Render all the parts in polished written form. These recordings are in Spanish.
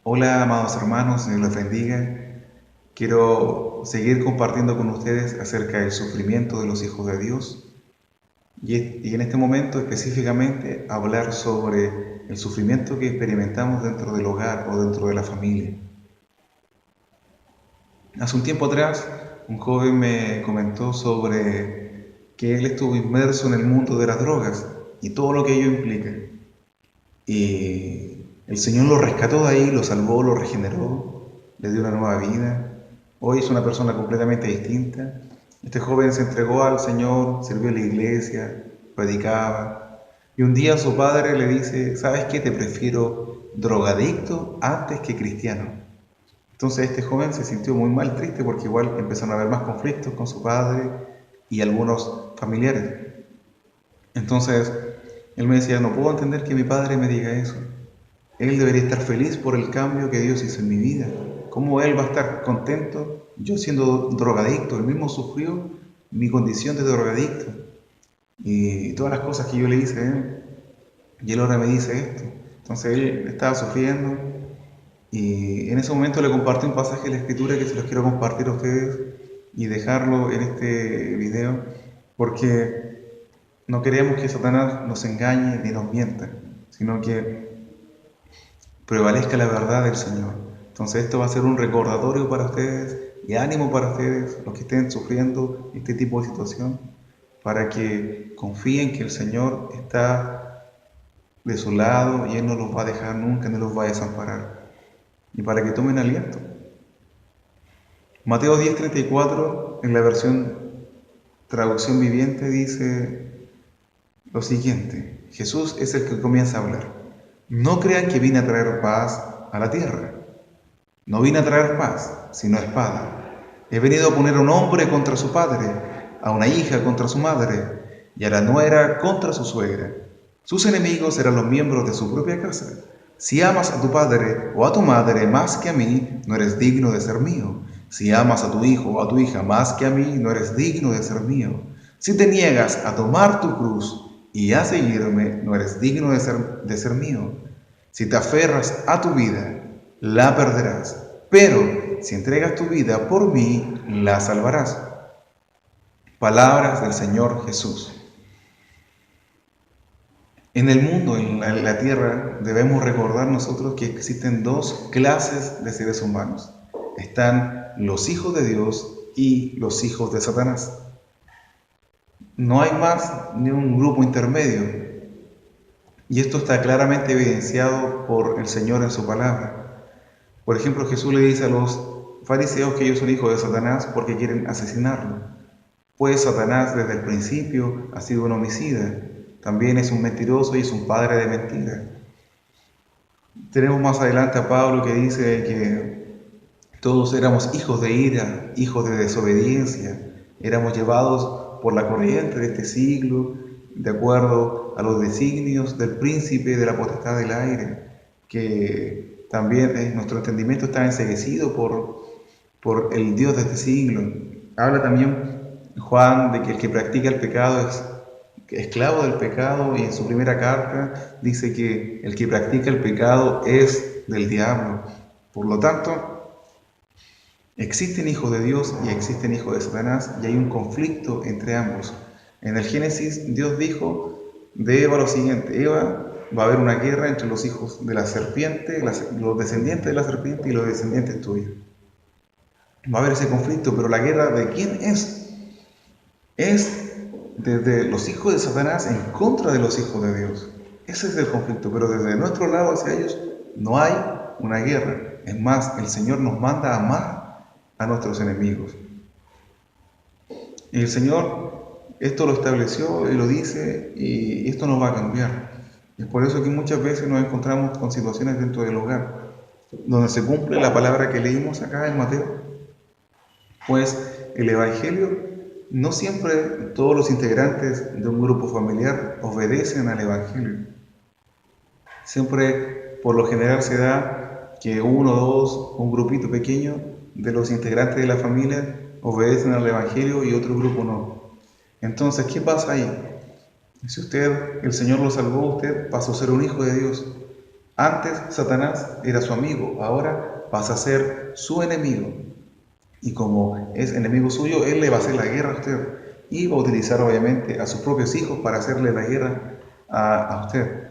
Hola, amados hermanos, Dios les bendiga. Quiero seguir compartiendo con ustedes acerca del sufrimiento de los hijos de Dios y en este momento específicamente hablar sobre el sufrimiento que experimentamos dentro del hogar o dentro de la familia. Hace un tiempo atrás, un joven me comentó sobre que él estuvo inmerso en el mundo de las drogas y todo lo que ello implica. Y el Señor lo rescató de ahí, lo salvó, lo regeneró, le dio una nueva vida. Hoy es una persona completamente distinta. Este joven se entregó al Señor, sirvió en la iglesia, predicaba. Y un día su padre le dice, ¿sabes qué? Te prefiero drogadicto antes que cristiano. Entonces este joven se sintió muy mal, triste, porque igual empezaron a haber más conflictos con su padre y algunos familiares. Entonces él me decía, no puedo entender que mi padre me diga eso. Él debería estar feliz por el cambio que Dios hizo en mi vida. ¿Cómo él va a estar contento yo siendo drogadicto? Él mismo sufrió mi condición de drogadicto y todas las cosas que yo le hice a él. Y él ahora me dice esto. Entonces él estaba sufriendo y en ese momento le compartí un pasaje de la Escritura que se los quiero compartir a ustedes y dejarlo en este video porque no queremos que Satanás nos engañe ni nos mienta, sino que prevalezca la verdad del Señor. Entonces esto va a ser un recordatorio para ustedes y ánimo para ustedes, los que estén sufriendo este tipo de situación, para que confíen que el Señor está de su lado y Él no los va a dejar nunca, no los va a desamparar. Y para que tomen aliento. Mateo 10:34, en la versión traducción viviente, dice lo siguiente. Jesús es el que comienza a hablar. No crean que vine a traer paz a la tierra. No vine a traer paz, sino espada. He venido a poner a un hombre contra su padre, a una hija contra su madre, y a la nuera contra su suegra. Sus enemigos serán los miembros de su propia casa. Si amas a tu padre o a tu madre más que a mí, no eres digno de ser mío. Si amas a tu hijo o a tu hija más que a mí, no eres digno de ser mío. Si te niegas a tomar tu cruz y a seguirme, no eres digno de ser mío. Si te aferras a tu vida, la perderás, pero si entregas tu vida por mí, la salvarás. Palabras del Señor Jesús. En el mundo, en la tierra, debemos recordar nosotros que existen dos clases de seres humanos. Están los hijos de Dios y los hijos de Satanás. No hay más ni un grupo intermedio. Y esto está claramente evidenciado por el Señor en su palabra. Por ejemplo, Jesús le dice a los fariseos que ellos son hijos de Satanás porque quieren asesinarlo. Pues Satanás desde el principio ha sido un homicida, también es un mentiroso y es un padre de mentira. Tenemos más adelante a Pablo que dice que todos éramos hijos de ira, hijos de desobediencia, éramos llevados por la corriente de este siglo, de acuerdo a los designios del príncipe de la potestad del aire, que también nuestro entendimiento está enceguecido por el Dios de este siglo. Habla también Juan de que el que practica el pecado es esclavo del pecado y en su primera carta dice que el que practica el pecado es del diablo. Por lo tanto, existen hijos de Dios y existen hijos de Satanás y hay un conflicto entre ambos. En el Génesis Dios dijo de Eva lo siguiente: Eva, va a haber una guerra entre los hijos de la serpiente, los descendientes de la serpiente y los descendientes tuyos. Va a haber ese conflicto, pero la guerra ¿de quién es? Es desde los hijos de Satanás en contra de los hijos de Dios. Ese es el conflicto, pero desde nuestro lado hacia ellos no hay una guerra. Es más, el Señor nos manda a amar a nuestros enemigos. Y el Señor esto lo estableció y lo dice, y esto no va a cambiar. Es por eso que muchas veces nos encontramos con situaciones dentro del hogar, donde se cumple la palabra que leímos acá en Mateo. Pues el Evangelio, no siempre todos los integrantes de un grupo familiar obedecen al Evangelio. Siempre, por lo general, se da que uno, dos, un grupito pequeño de los integrantes de la familia obedecen al Evangelio y otro grupo no. Entonces, ¿qué pasa ahí? Si el Señor lo salvó, usted pasó a ser un hijo de Dios. Antes Satanás era su amigo, ahora pasa a ser su enemigo. Y como es enemigo suyo, él le va a hacer la guerra a usted. Y va a utilizar obviamente a sus propios hijos para hacerle la guerra a usted.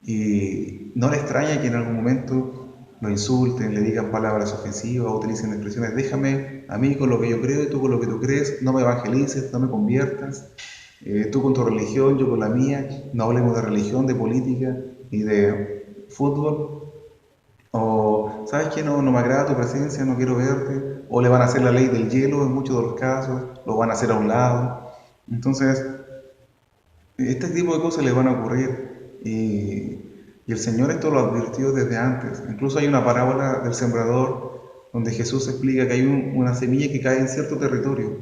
Y no le extraña que en algún momento lo insulten, le digan palabras ofensivas, utilicen expresiones, déjame a mí con lo que yo creo y tú con lo que tú crees, no me evangelices, no me conviertas, tú con tu religión, yo con la mía, no hablemos de religión, de política y de fútbol, o ¿sabes qué? No me agrada tu presencia, no quiero verte, o le van a hacer la ley del hielo en muchos de los casos, lo van a hacer a un lado. Entonces, este tipo de cosas le van a ocurrir y el Señor esto lo advirtió desde antes. Incluso hay una parábola del sembrador donde Jesús explica que hay una semilla que cae en cierto territorio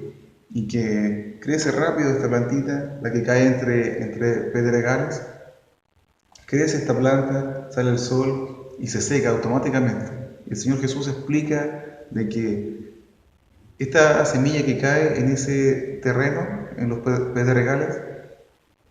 y que crece rápido esta plantita, la que cae entre pedregales. Crece esta planta, sale el sol y se seca automáticamente. El Señor Jesús explica de que esta semilla que cae en ese terreno, en los pedregales,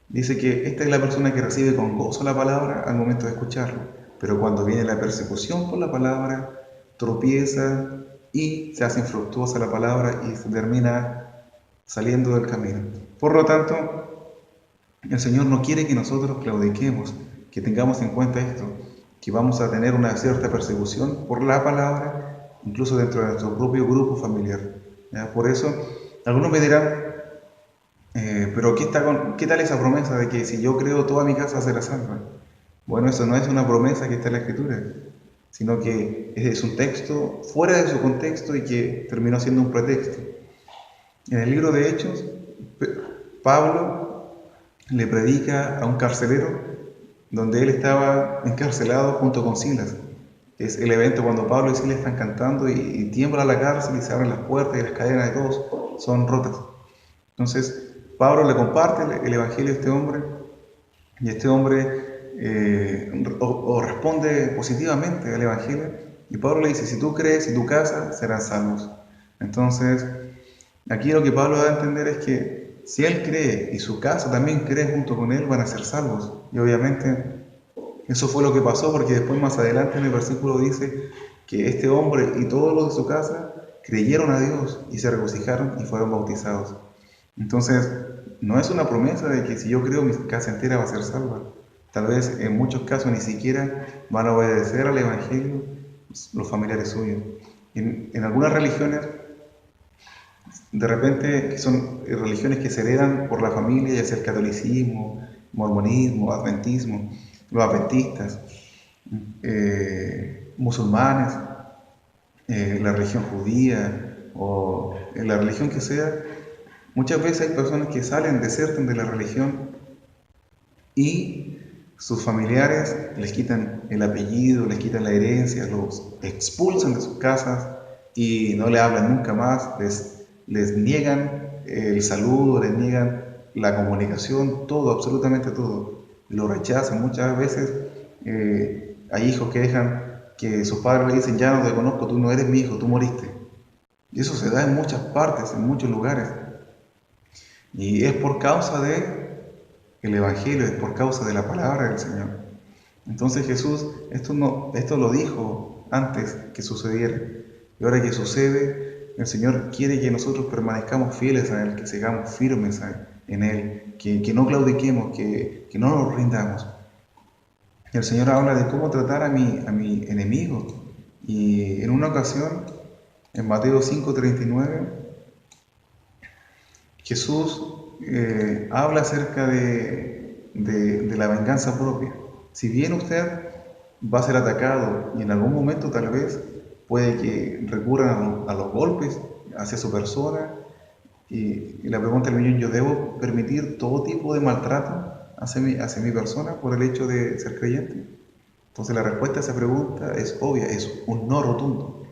dice que esta es la persona que recibe con gozo la palabra al momento de escucharlo, pero cuando viene la persecución por la palabra, tropieza y se hace infructuosa la palabra y se termina saliendo del camino. Por lo tanto, el Señor no quiere que nosotros claudiquemos, que tengamos en cuenta esto, que vamos a tener una cierta persecución por la palabra, incluso dentro de nuestro propio grupo familiar. ¿Ya? Por eso, algunos me dirán, pero ¿qué tal esa promesa de que si yo creo toda mi casa será salva? Bueno, eso no es una promesa que está en la Escritura, sino que es un texto fuera de su contexto y que terminó siendo un pretexto. En el libro de Hechos, Pablo le predica a un carcelero donde él estaba encarcelado junto con Silas. Es el evento cuando Pablo y Silas están cantando y tiembla la cárcel y se abren las puertas y las cadenas de todos son rotas. Entonces, Pablo le comparte el evangelio a este hombre y este hombre responde positivamente al evangelio y Pablo le dice, si tú crees y tu casa serán salvos. Entonces, aquí lo que Pablo da a entender es que si él cree y su casa también cree junto con él, van a ser salvos. Y obviamente eso fue lo que pasó porque después más adelante en el versículo dice que este hombre y todos los de su casa creyeron a Dios y se regocijaron y fueron bautizados. Entonces, no es una promesa de que si yo creo mi casa entera va a ser salva. Tal vez en muchos casos ni siquiera van a obedecer al Evangelio los familiares suyos. En algunas religiones, de repente, que son religiones que se heredan por la familia, ya sea el catolicismo, mormonismo, adventismo, los adventistas, musulmanes, la religión judía o la religión que sea, muchas veces hay personas que salen, desertan de la religión y sus familiares les quitan el apellido, les quitan la herencia, los expulsan de sus casas y no le hablan nunca más, les niegan el saludo, les niegan la comunicación, todo, absolutamente todo. Lo rechazan. Muchas veces hay hijos que dejan que sus padres le dicen, ya no te conozco, tú no eres mi hijo, tú moriste. Y eso se da en muchas partes, en muchos lugares. Y es por causa de el Evangelio, es por causa de la palabra del Señor. Entonces Jesús esto lo dijo antes que sucediera. Y ahora que sucede, el Señor quiere que nosotros permanezcamos fieles a Él, que sigamos firmes en Él, que no claudiquemos, que no nos rindamos. Y el Señor habla de cómo tratar a mi enemigo. Y en una ocasión, en Mateo 5:39, Jesús habla acerca de la venganza propia. Si bien usted va a ser atacado y en algún momento tal vez puede que recurran a los golpes hacia su persona, y la pregunta del millón, ¿yo debo permitir todo tipo de maltrato hacia mi persona por el hecho de ser creyente? Entonces la respuesta a esa pregunta es obvia, es un no rotundo.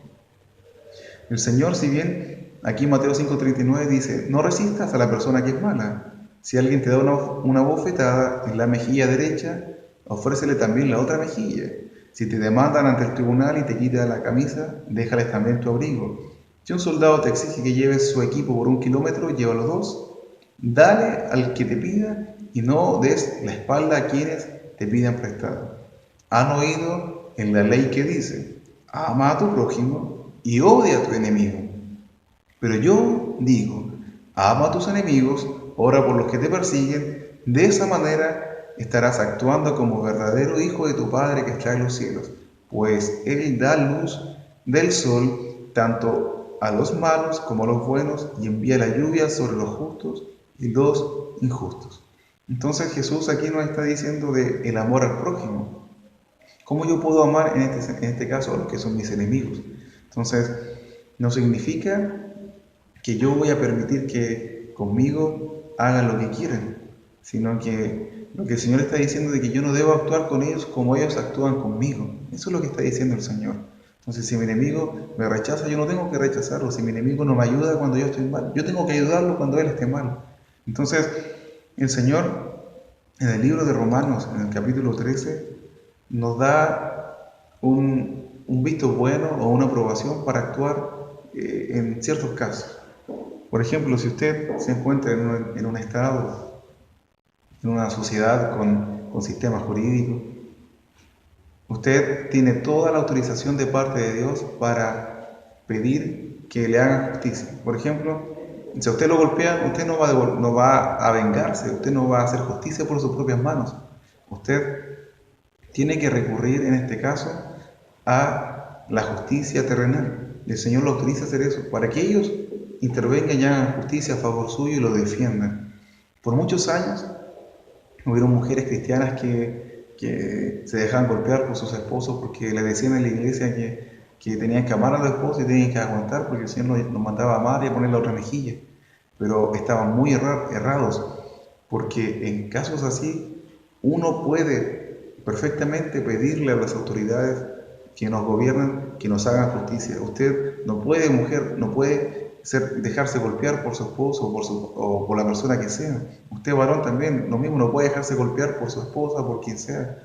El Señor, si bien aquí en Mateo 5:39 dice, no resistas a la persona que es mala. Si alguien te da una bofetada en la mejilla derecha, ofrécele también la otra mejilla. Si te demandan ante el tribunal y te quitan la camisa, déjales también tu abrigo. Si un soldado te exige que lleves su equipo por 1 kilómetro, llévalo 2. Dale al que te pida y no des la espalda a quienes te pidan prestado. Han oído en la ley que dice, ama a tu prójimo y odia a tu enemigo. Pero yo digo, ama a tus enemigos, ora por los que te persiguen, de esa manera estarás actuando como verdadero hijo de tu Padre que está en los cielos, pues Él da luz del sol tanto a los malos como a los buenos y envía la lluvia sobre los justos y los injustos. Entonces Jesús aquí nos está diciendo de el amor al prójimo. ¿Cómo yo puedo amar en este caso a los que son mis enemigos? Entonces, no significa que yo voy a permitir que conmigo hagan lo que quieran, sino que lo que el Señor está diciendo de que yo no debo actuar con ellos como ellos actúan conmigo. Eso es lo que está diciendo el Señor. Entonces, si mi enemigo me rechaza, yo no tengo que rechazarlo. Si mi enemigo no me ayuda cuando yo estoy mal, yo tengo que ayudarlo cuando él esté mal. Entonces, el Señor, en el libro de Romanos, en el capítulo 13, nos da un visto bueno o una aprobación para actuar en ciertos casos. Por ejemplo, si usted se encuentra en un estado, en una sociedad con sistemas jurídicos, usted tiene toda la autorización de parte de Dios para pedir que le hagan justicia. Por ejemplo, si a usted lo golpean, usted no va a vengarse, usted no va a hacer justicia por sus propias manos. Usted tiene que recurrir en este caso a la justicia terrenal. El Señor lo autoriza a hacer eso, para que ellos intervengan y hagan justicia a favor suyo y lo defiendan. Por muchos años hubieron mujeres cristianas que se dejaban golpear por sus esposos porque le decían en la iglesia que tenían que amar a los esposos y tenían que aguantar porque el Señor los mandaba a amar y a poner la otra mejilla. Pero estaban muy errados, porque en casos así uno puede perfectamente pedirle a las autoridades que nos gobiernan que nos hagan justicia. Usted no puede, mujer, no puede dejarse golpear por su esposo o por la persona que sea. Usted, varón, también, lo mismo, no puede dejarse golpear por su esposa, por quien sea.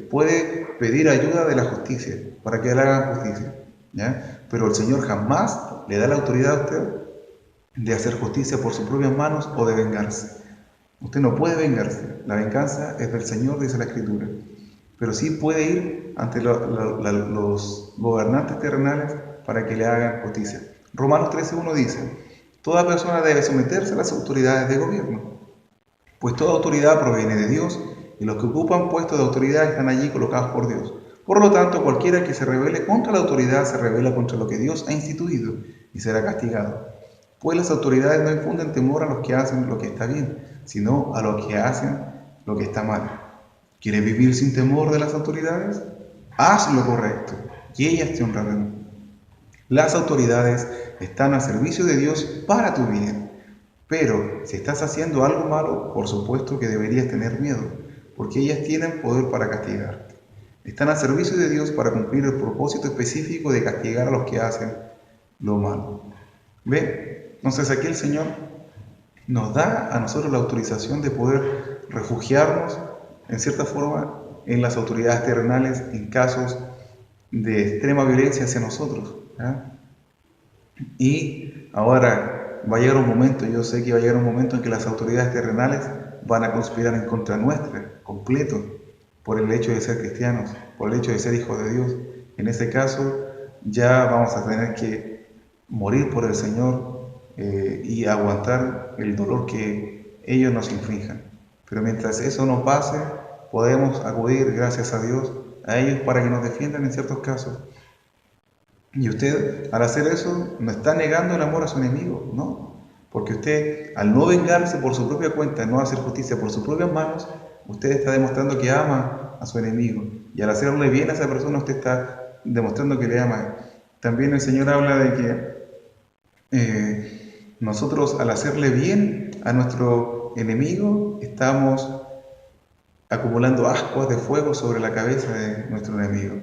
Puede pedir ayuda de la justicia para que le hagan justicia, ¿ya? Pero el Señor jamás le da la autoridad a usted de hacer justicia por sus propias manos o de vengarse. Usted no puede vengarse. La venganza es del Señor, dice la Escritura. Pero sí puede ir ante los gobernantes terrenales para que le hagan justicia. Romanos 13:1 dice, toda persona debe someterse a las autoridades de gobierno, pues toda autoridad proviene de Dios y los que ocupan puestos de autoridad están allí colocados por Dios. Por lo tanto, cualquiera que se rebele contra la autoridad se rebela contra lo que Dios ha instituido y será castigado. Pues las autoridades no infunden temor a los que hacen lo que está bien, sino a los que hacen lo que está mal. ¿Quieres vivir sin temor de las autoridades? Haz lo correcto y ellas te honrarán. Las autoridades están al servicio de Dios para tu bien. Pero si estás haciendo algo malo, por supuesto que deberías tener miedo, porque ellas tienen poder para castigarte. Están al servicio de Dios para cumplir el propósito específico de castigar a los que hacen lo malo. ¿Ve? Entonces aquí el Señor nos da a nosotros la autorización de poder refugiarnos, en cierta forma, en las autoridades terrenales en casos de extrema violencia hacia nosotros, ¿ya? Y ahora va a llegar un momento, yo sé que va a llegar un momento en que las autoridades terrenales van a conspirar en contra nuestra, completo, por el hecho de ser cristianos, por el hecho de ser hijos de Dios. En ese caso, ya vamos a tener que morir por el Señor y aguantar el dolor que ellos nos inflijan. Pero mientras eso no pase, podemos acudir, gracias a Dios, a ellos para que nos defiendan en ciertos casos. Y usted, al hacer eso, no está negando el amor a su enemigo, ¿no? Porque usted, al no vengarse por su propia cuenta, no hacer justicia por sus propias manos, usted está demostrando que ama a su enemigo. Y al hacerle bien a esa persona, usted está demostrando que le ama. También el Señor habla de que nosotros, al hacerle bien a nuestro enemigo, estamos acumulando ascuas de fuego sobre la cabeza de nuestro enemigo.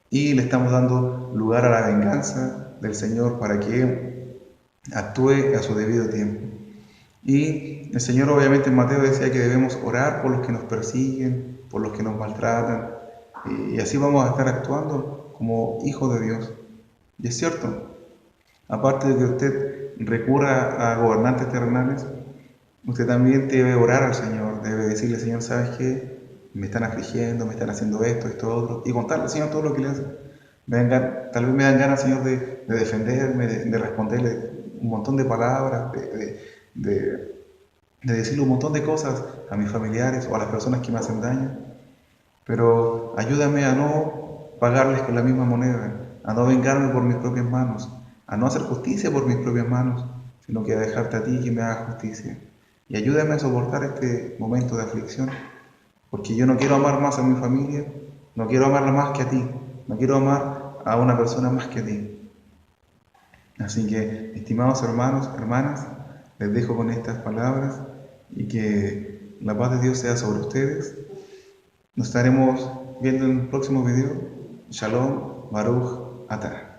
Y le estamos dando lugar a la venganza del Señor para que actúe a su debido tiempo. Y el Señor, obviamente, en Mateo decía que debemos orar por los que nos persiguen, por los que nos maltratan, y así vamos a estar actuando como hijos de Dios. Y es cierto, aparte de que usted recurra a gobernantes terrenales, usted también debe orar al Señor, debe decirle: Señor, ¿sabes qué? me están afligiendo, me están haciendo esto, esto, otro, y contarle al Señor todo lo que le hacen. Tal vez me dan ganas, Señor, de defenderme, de responderle un montón de palabras, de decirle un montón de cosas a mis familiares o a las personas que me hacen daño, pero ayúdame a no pagarles con la misma moneda, a no vengarme por mis propias manos, a no hacer justicia por mis propias manos, sino que a dejarte a ti que me hagas justicia. Y ayúdame a soportar este momento de aflicción, porque yo no quiero amar más a mi familia, no quiero amarla más que a ti, no quiero amar a una persona más que a ti. Así que, estimados hermanos, hermanas, les dejo con estas palabras y que la paz de Dios sea sobre ustedes. Nos estaremos viendo en el próximo video. Shalom, Baruch, Atah.